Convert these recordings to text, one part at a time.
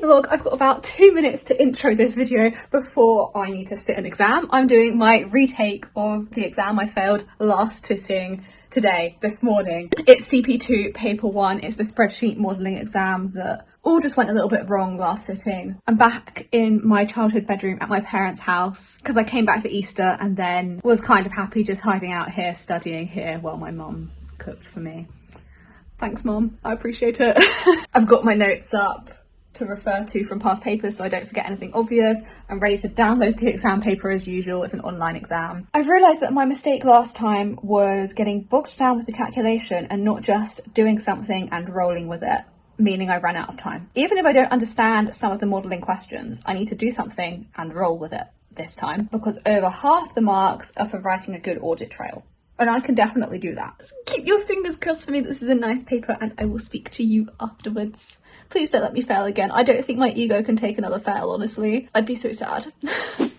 Vlog, I've got about 2 minutes to intro this video before I need to sit an exam. I'm doing my retake of the exam I failed last sitting today, this morning. It's CP2 paper 1. It's the spreadsheet modelling exam that all just went a little bit wrong last sitting. I'm back in my childhood bedroom at my parents' house because I came back for Easter and then was kind of happy just hiding out here, studying here while my mum cooked for me. Thanks, Mum. I appreciate it. I've got my notes up to refer to from past papers so I don't forget anything obvious. I'm ready to download the exam paper as usual. It's an online exam. I've realised that my mistake last time was getting bogged down with the calculation and not just doing something and rolling with it, meaning I ran out of time. Even if I don't understand some of the modelling questions, I need to do something and roll with it this time because over half the marks are for writing a good audit trail. And I can definitely do that. So keep your fingers crossed for me. This is a nice paper and I will speak to you afterwards. Please don't let me fail again. I don't think my ego can take another fail, honestly. I'd be so sad.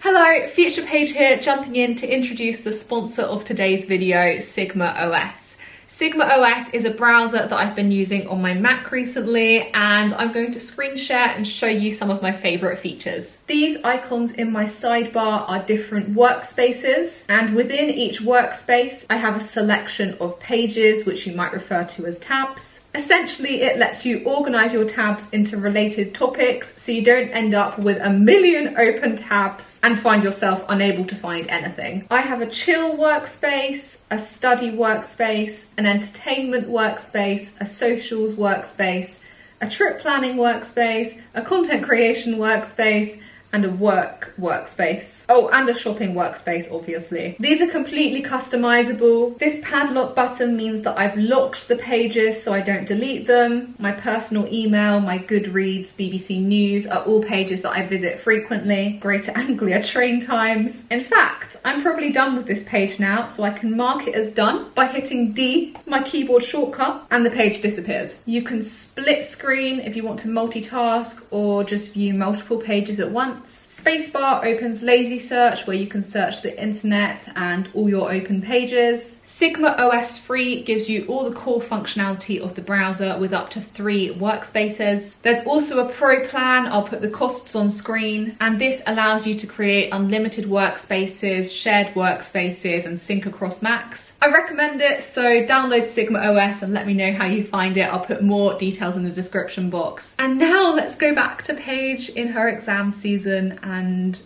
Hello, Future Page here, jumping in to introduce the sponsor of today's video, Sigma OS. Sigma OS is a browser that I've been using on my Mac recently, and I'm going to screen share and show you some of my favourite features. These icons in my sidebar are different workspaces, and within each workspace I have a selection of pages which you might refer to as tabs. Essentially, it lets you organise your tabs into related topics so you don't end up with a million open tabs and find yourself unable to find anything. I have a chill workspace, a study workspace, an entertainment workspace, a socials workspace, a trip planning workspace, a content creation workspace, and a work workspace. Oh, and a shopping workspace, obviously. These are completely customizable. This padlock button means that I've locked the pages so I don't delete them. My personal email, my Goodreads, BBC News are all pages that I visit frequently. Greater Anglia train times. In fact, I'm probably done with this page now, so I can mark it as done by hitting D, my keyboard shortcut, and the page disappears. You can split screen if you want to multitask or just view multiple pages at once. Spacebar opens lazy search where you can search the internet and all your open pages. Sigma OS Free gives you all the core functionality of the browser with up to 3 workspaces. There's also a pro plan, I'll put the costs on screen, and this allows you to create unlimited workspaces, shared workspaces, and sync across Macs. I recommend it, so download Sigma OS and let me know how you find it. I'll put more details in the description box. And now let's go back to Paige in her exam season and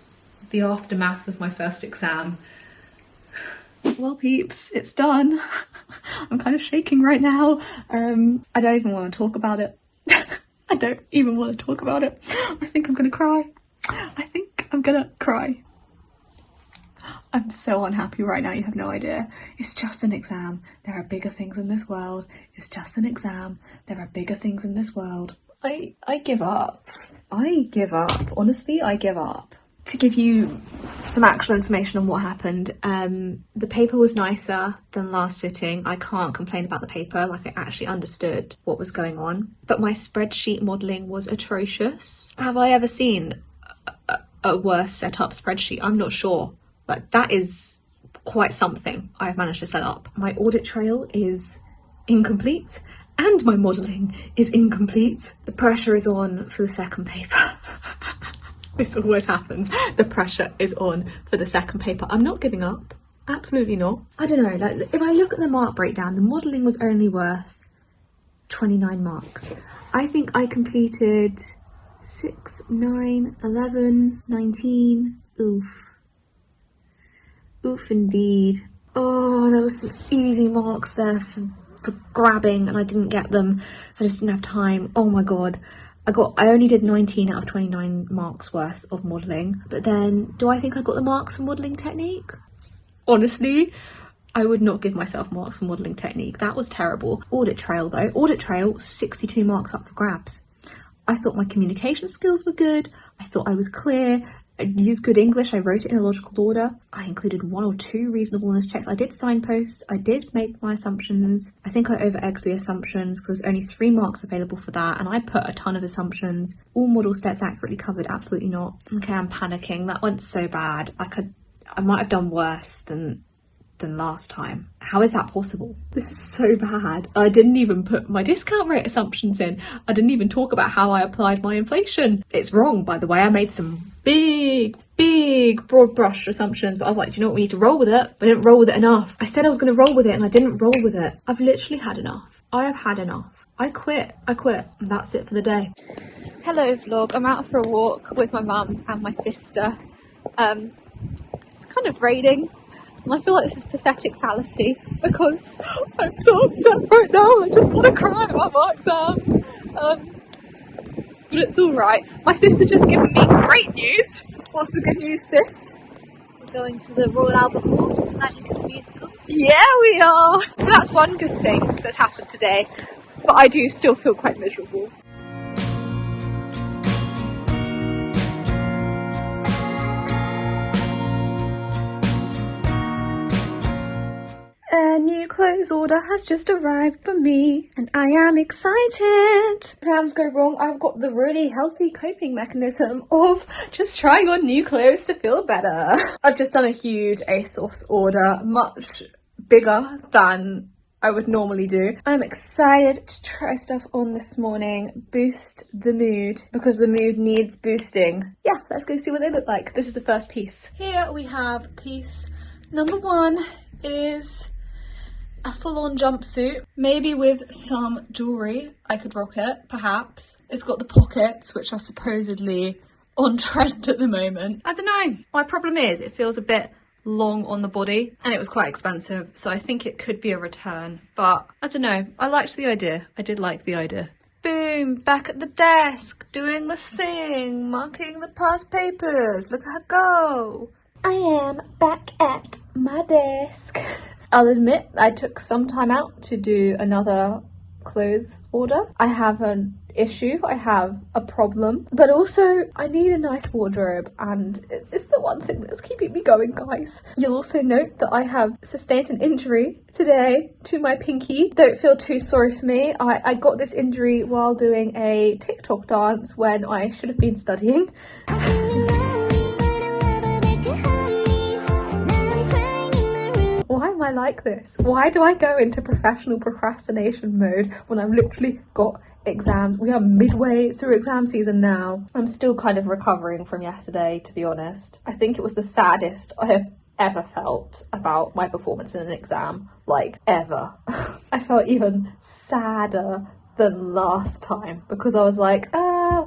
the aftermath of my first exam. Well, peeps, it's done. I'm kind of shaking right now. I don't even want to talk about it. I don't even want to talk about it. I think I'm gonna cry. I think I'm gonna cry. I'm so unhappy right now, you have no idea. It's just an exam. There are bigger things in this world. It's just an exam. There are bigger things in this world. I give up. I give up. Honestly, I give up. To give you some actual information on what happened, the paper was nicer than last sitting. I can't complain about the paper, like I actually understood what was going on. But my spreadsheet modelling was atrocious. Have I ever seen a worse set up spreadsheet? I'm not sure. Like, that is quite something I've managed to set up. My audit trail is incomplete and my modelling is incomplete. The pressure is on for the second paper. This always happens. The pressure is on for the second paper. I'm not giving up. Absolutely not. I don't know, like if I look at the mark breakdown, the modelling was only worth 29 marks. I think I completed 6, 9, 11, 19. Oof. Oof indeed. Oh, there was some easy marks there for grabbing and I didn't get them, so I just didn't have time. Oh my god. I only did 19 out of 29 marks worth of modelling, but then do I think I got the marks for modelling technique? Honestly, I would not give myself marks for modelling technique. That was terrible. Audit trail though. Audit trail, 62 marks up for grabs. I thought my communication skills were good. I thought I was clear. I used good English. I wrote it in a logical order. I included 1 or 2 reasonableness checks. I did signposts. I did make my assumptions. I think I over-egged the assumptions because there's only 3 marks available for that, and I put a ton of assumptions. All model steps accurately covered, absolutely not. Okay, I'm panicking. That went so bad. I might have done worse than than last time. How is that possible? This is so bad. I didn't even put my discount rate assumptions in. I didn't even talk about how I applied my inflation. It's wrong, by the way. I made some big broad brush assumptions, but I was like, do you know what, we need to roll with it. But I didn't roll with it enough. I said I was going to roll with it and I didn't roll with it. I've literally had enough. I have had enough. I quit, and that's it for the day. Hello vlog, I'm out for a walk with my mum and my sister. It's kind of raining and I feel like this is pathetic fallacy because I'm so upset right now. I just want to cry about my exam. But it's alright. My sister's just given me great news. What's the good news, sis? We're going to the Royal Albert Hall to Magic and Musicals. Yeah, we are. So that's one good thing that's happened today. But I do still feel quite miserable. A new clothes order has just arrived for me and I am excited. Exams go wrong, I've got the really healthy coping mechanism of just trying on new clothes to feel better. I've just done a huge ASOS order, much bigger than I would normally do. I'm excited to try stuff on this morning, boost the mood because the mood needs boosting. Yeah, let's go see what they look like. This is the first piece. Here we have piece number one. It is a full-on jumpsuit, maybe with some jewellery. I could rock it, perhaps. It's got the pockets, which are supposedly on trend at the moment. I don't know. My problem is it feels a bit long on the body and it was quite expensive, so I think it could be a return, but I don't know. I liked the idea. I did like the idea. Boom, back at the desk, doing the thing, marking the past papers. Look at her go. I am back at my desk. I'll admit I took some time out to do another clothes order. I have an issue, I have a problem, but also I need a nice wardrobe and it's the one thing that's keeping me going, guys. You'll also note that I have sustained an injury today to my pinky. Don't feel too sorry for me. I got this injury while doing a TikTok dance when I should have been studying. Why am I like this? Why do I go into professional procrastination mode when I've literally got exams? We are midway through exam season now. I'm still kind of recovering from yesterday, to be honest. I think it was the saddest I have ever felt about my performance in an exam, like ever. I felt even sadder than last time because I was like,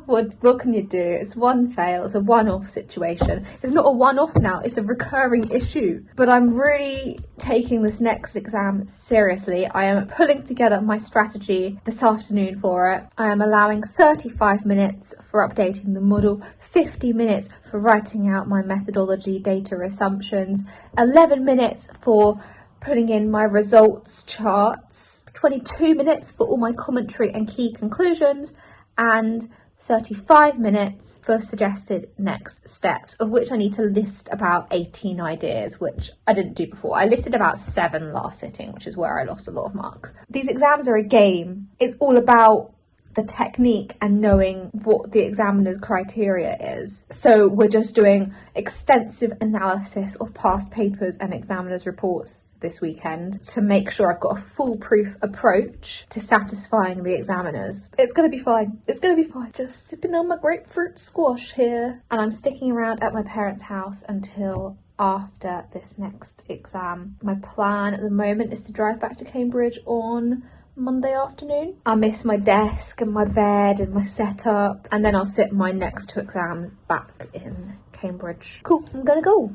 what can you do? It's one fail, it's a one-off situation. It's not a one-off now, it's a recurring issue. But I'm really taking this next exam seriously. I am pulling together my strategy this afternoon for it. I am allowing 35 minutes for updating the model, 50 minutes for writing out my methodology data assumptions, 11 minutes for putting in my results charts, 22 minutes for all my commentary and key conclusions, and 35 minutes for suggested next steps, of which I need to list about 18 ideas, which I didn't do before. I listed about 7 last sitting, which is where I lost a lot of marks. These exams are a game. It's all about the technique and knowing what the examiner's criteria is. So we're just doing extensive analysis of past papers and examiners' reports this weekend to make sure I've got a foolproof approach to satisfying the examiners. It's gonna be fine. It's gonna be fine. Just sipping on my grapefruit squash here. And I'm sticking around at my parents' house until after this next exam. My plan at the moment is to drive back to Cambridge on Monday afternoon. I'll miss my desk and my bed and my setup, and then I'll sit my next 2 exams back in Cambridge. Cool, I'm gonna go.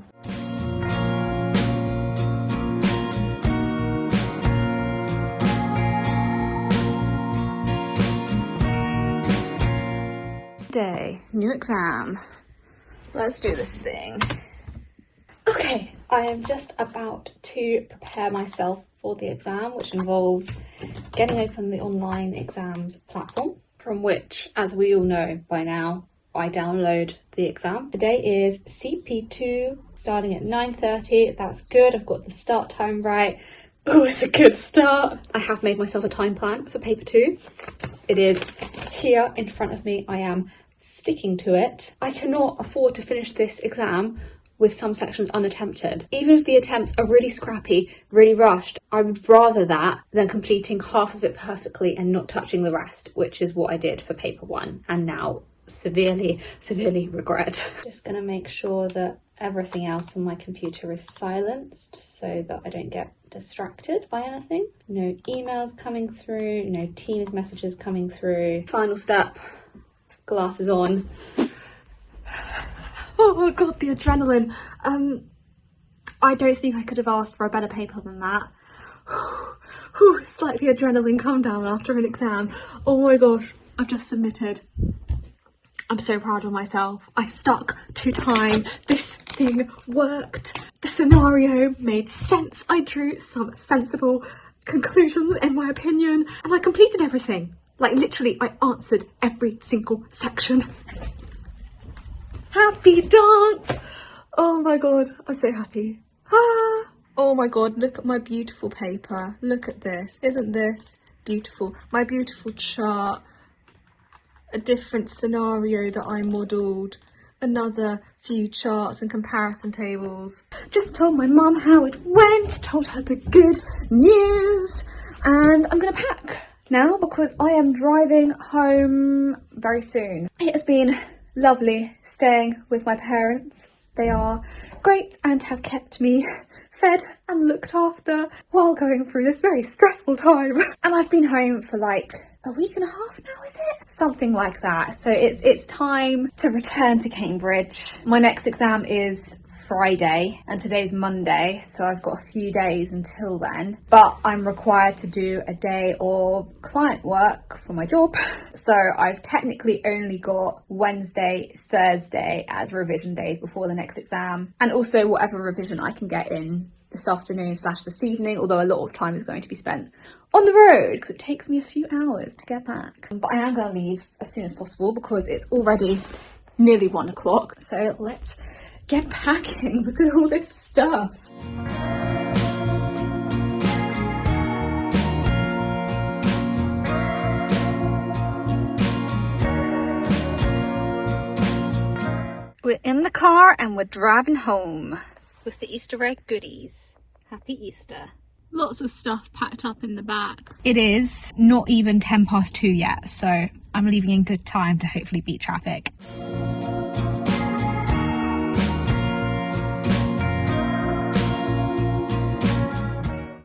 Day, new exam. Let's do this thing. Okay, I am just about to prepare myself for the exam, which involves getting open the online exams platform, from which, as we all know by now, I download the exam. Today is CP2, starting at 9:30. That's good. I've got the start time right. Oh, it's a good start. I have made myself a time plan for paper 2. It is here in front of me. I am sticking to it. I cannot afford to finish this exam with some sections unattempted. Even if the attempts are really scrappy, really rushed, I would rather that than completing half of it perfectly and not touching the rest, which is what I did for paper 1 and now severely regret. Just gonna make sure that everything else on my computer is silenced so that I don't get distracted by anything. No emails coming through, no Teams messages coming through. Final step, glasses on. Oh my god, the adrenaline. I don't think I could have asked for a better paper than that. It's like the adrenaline come down after an exam. Oh my gosh, I've just submitted. I'm so proud of myself. I stuck to time. This thing worked. The scenario made sense. I drew some sensible conclusions in my opinion, and I completed everything. Like literally, I answered every single section. Happy dance! Oh my god, I'm so happy. Ah! Oh my god, look at my beautiful paper. Look at this. Isn't this beautiful? My beautiful chart. A different scenario that I modelled, another few charts and comparison tables. Just told my mum how it went, told her the good news, and I'm gonna pack now because I am driving home very soon. It has been lovely staying with my parents. They are great and have kept me fed and looked after while going through this very stressful time. And I've been home for like a week and a half now, is it? Something like that. So it's time to return to Cambridge. My next exam is Friday and today's Monday, so I've got a few days until then, but I'm required to do a day of client work for my job, so I've technically only got Wednesday, Thursday as revision days before the next exam, and also whatever revision I can get in this afternoon / this evening, although a lot of time is going to be spent on the road because it takes me a few hours to get back. But I am going to leave as soon as possible because it's already nearly 1 o'clock, so let's get packing. Look at all this stuff. We're in the car and we're driving home with the Easter egg goodies. Happy Easter. Lots of stuff packed up in the back. It is not even 2:10 yet, so I'm leaving in good time to hopefully beat traffic.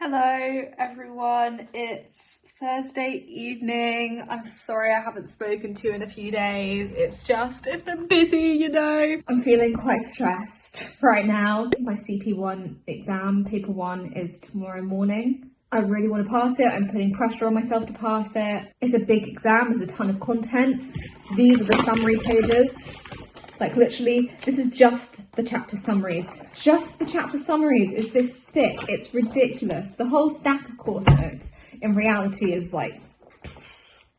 Hello everyone, it's Thursday evening. I'm sorry I haven't spoken to you in a few days. It's been busy, you know. I'm feeling quite stressed right now. My CP1 exam, paper 1, is tomorrow morning. I really want to pass it. I'm putting pressure on myself to pass it. It's a big exam, there's a ton of content. These are the summary pages. Like literally, this is just the chapter summaries. Just the chapter summaries is this thick. It's ridiculous. The whole stack of course notes in reality is like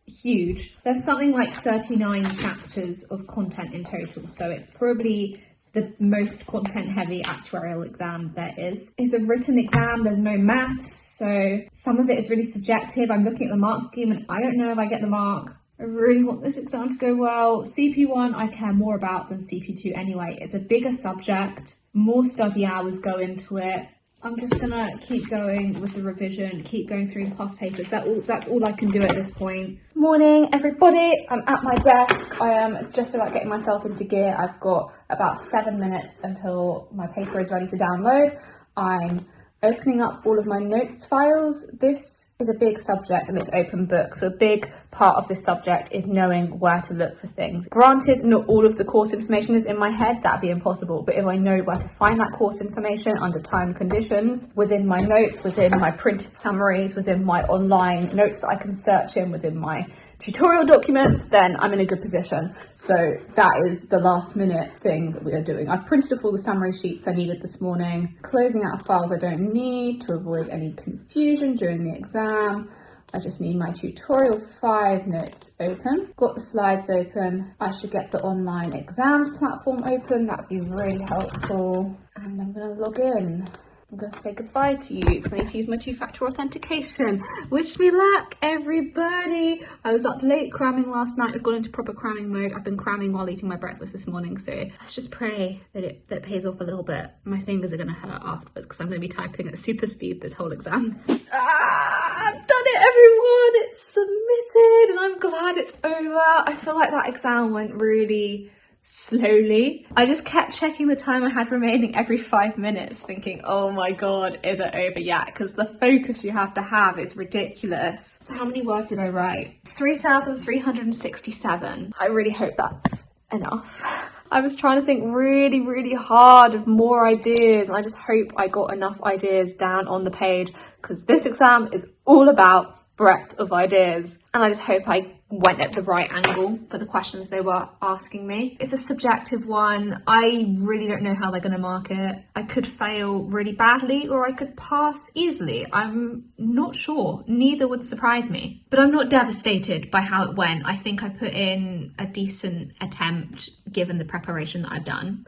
huge. There's something like 39 chapters of content in total. So it's probably the most content heavy actuarial exam there is. It's a written exam, there's no maths. So some of it is really subjective. I'm looking at the mark scheme and I don't know if I get the mark. I really want this exam to go well. CP1 I care more about than CP2 anyway. It's a bigger subject, more study hours go into it. I'm just gonna keep going with the revision, keep going through the past papers. That's all I can do at this point. Morning everybody, I'm at my desk. I am just about getting myself into gear. I've got about 7 minutes until my paper is ready to download. I'm opening up all of my notes files. This is a big subject and it's open book, so a big part of this subject is knowing where to look for things. Granted, not all of the course information is in my head, that'd be impossible, but if I know where to find that course information under timed conditions, within my notes, within my printed summaries, within my online notes that I can search in, within my tutorial documents, then I'm in a good position. So that is the last minute thing that we are doing. I've printed off all the summary sheets I needed this morning, closing out of files I don't need to avoid any confusion during the exam. I just need my tutorial 5 notes open. Got the slides open. I should get the online exams platform open. That would be really helpful. And I'm gonna log in. I'm going to say goodbye to you because I need to use my two-factor authentication. Wish me luck, everybody. I was up late cramming last night. I've gone into proper cramming mode. I've been cramming while eating my breakfast this morning, so let's just pray that it pays off a little bit. My fingers are going to hurt afterwards because I'm going to be typing at super speed this whole exam. I've done it, everyone. It's submitted and I'm glad it's over. I feel like that exam went really slowly. I just kept checking the time I had remaining every 5 minutes thinking, oh my god, is it over yet? Because the focus you have to have is ridiculous. How many words did I write? 3,367. I really hope that's enough. I was trying to think really hard of more ideas, and I just hope I got enough ideas down on the page because this exam is all about breadth of ideas, and I just hope I went at the right angle for the questions they were asking me. It's a subjective one. I really don't know how they're going to mark it. I could fail really badly or I could pass easily. I'm not sure. Neither would surprise me. But I'm not devastated by how it went. I think I put in a decent attempt given the preparation that I've done.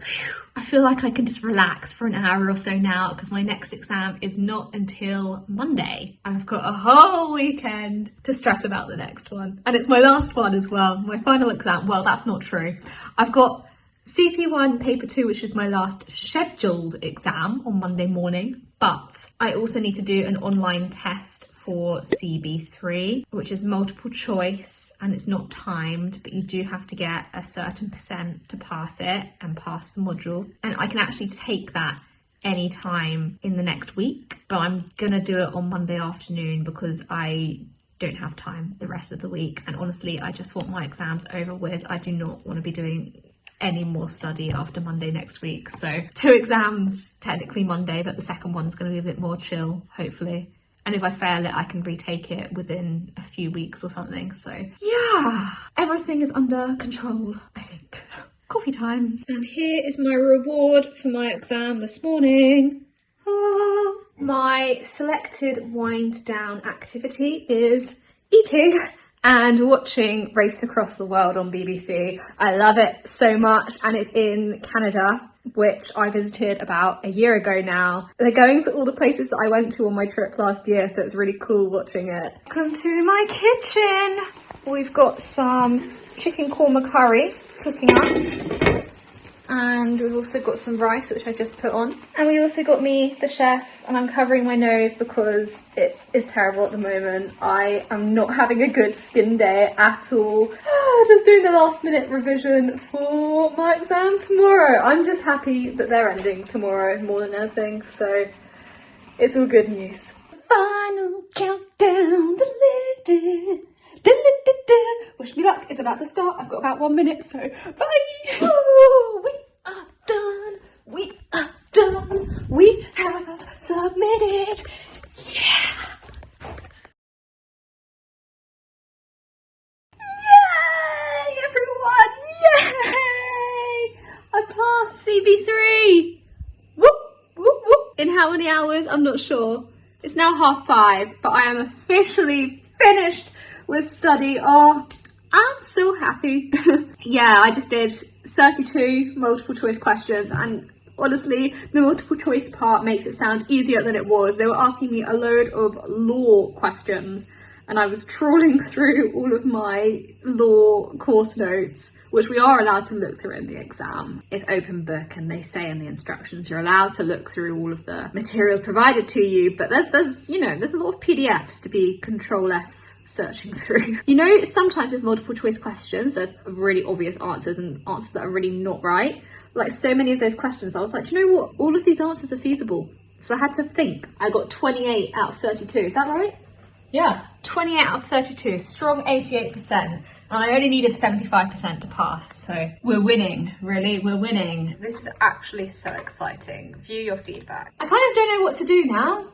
I feel like I can just relax for an hour or so now because my next exam is not until Monday. I've got a whole weekend to stress about the next one. And it's my last one as well. My final exam. Well, that's not true. I've got CP1 paper 2, which is my last scheduled exam on Monday morning. But I also need to do an online test for CB3, which is multiple choice and it's not timed, but you do have to get a certain % to pass it and pass the module. And I can actually take that any time in the next week, but I'm gonna do it on Monday afternoon because I don't have time the rest of the week. And honestly, I just want my exams over with. I do not want to be doing any more study after Monday next week. So 2 exams, technically Monday, but the second one's going to be a bit more chill, hopefully. And if I fail it, I can retake it within a few weeks or something. So yeah, everything is under control, I think. Coffee time. And here is my reward for my exam this morning. My selected wind down activity is eating and watching Race Across the World on BBC. I love it so much, and it's in Canada, which I visited about a year ago now. They're going to all the places that I went to on my trip last year, so it's really cool watching it. Welcome to my kitchen. We've got some chicken korma curry cooking up. And we've also got some rice, which I just put on. And we also got me, the chef, and I'm covering my nose because it is terrible at the moment. I am not having a good skin day at all. Just doing the last minute revision for my exam tomorrow. I'm just happy that they're ending tomorrow more than anything, so it's all good news. Final countdown. Wish me luck is about to start. I've got about 1 minute, so bye. Oh, we are done. We are done. We have submitted. Yeah. Yay, everyone. Yay. I passed CB3. Whoop, whoop, whoop. In how many hours? I'm not sure. It's now 5:30, but I am officially finished with study. Oh, I'm so happy. Yeah, I just did 32 multiple choice questions, and honestly, the multiple choice part makes it sound easier than it was. They were asking me a load of law questions, and I was trawling through all of my law course notes, which we are allowed to look through in the exam. It's open book, and they say in the instructions you're allowed to look through all of the materials provided to you, but there's a lot of PDFs to be Control F searching through. You know, sometimes with multiple choice questions, there's really obvious answers and answers that are really not right. Like so many of those questions, I was like, do you know what? All of these answers are feasible. So I had to think. I got 28 out of 32. Is that right? Yeah, 28 out of 32. Strong 88%. And I only needed 75% to pass. So we're winning, really. We're winning. This is actually so exciting. View your feedback. I kind of don't know what to do now.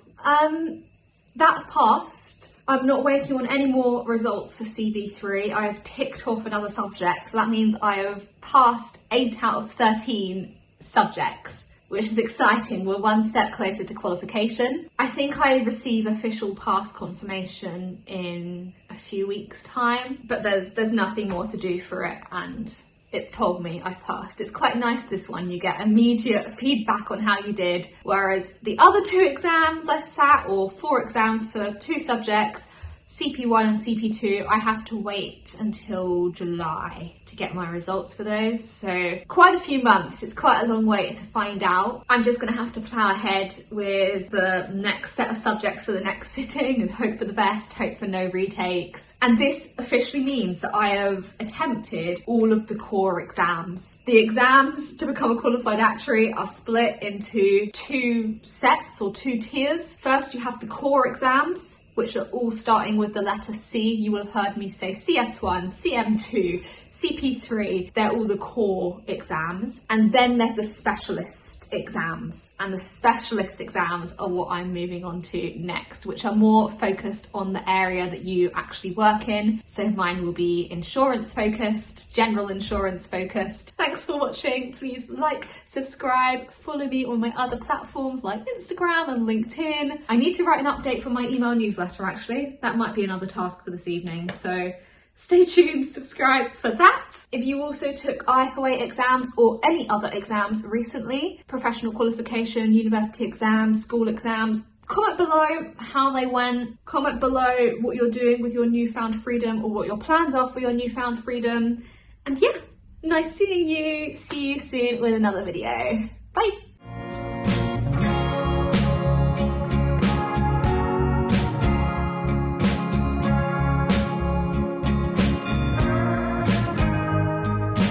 That's passed. I'm not waiting on any more results for CB3. I have ticked off another subject, so that means I have passed 8 out of 13 subjects, which is exciting. We're one step closer to qualification. I think I receive official pass confirmation in a few weeks' time, but there's nothing more to do for it, and it's told me I've passed. It's quite nice, this one. You get immediate feedback on how you did, whereas the other 2 exams I sat, or 4 exams for 2 subjects, CP1 and CP2, I have to wait until July to get my results for those. So quite a few months. It's quite a long wait to find out. I'm just going to have to plough ahead with the next set of subjects for the next sitting and hope for the best, hope for no retakes. And this officially means that I have attempted all of the core exams. The exams to become a qualified actuary are split into 2 sets or 2 tiers. First, you have the core exams, which are all starting with the letter C. You will have heard me say CS1, CM2, CP3, they're all the core exams. And then there's the specialist exams. And the specialist exams are what I'm moving on to next, which are more focused on the area that you actually work in. So mine will be insurance focused, general insurance focused. Thanks for watching. Please like, subscribe, follow me on my other platforms like Instagram and LinkedIn. I need to write an update for my email newsletter actually. That might be another task for this evening. So stay tuned, subscribe for that. If you also took IFoA exams or any other exams recently, professional qualification, university exams, school exams, comment below how they went. Comment below what you're doing with your newfound freedom or what your plans are for your newfound freedom. And yeah, nice seeing you. See you soon with another video. Bye.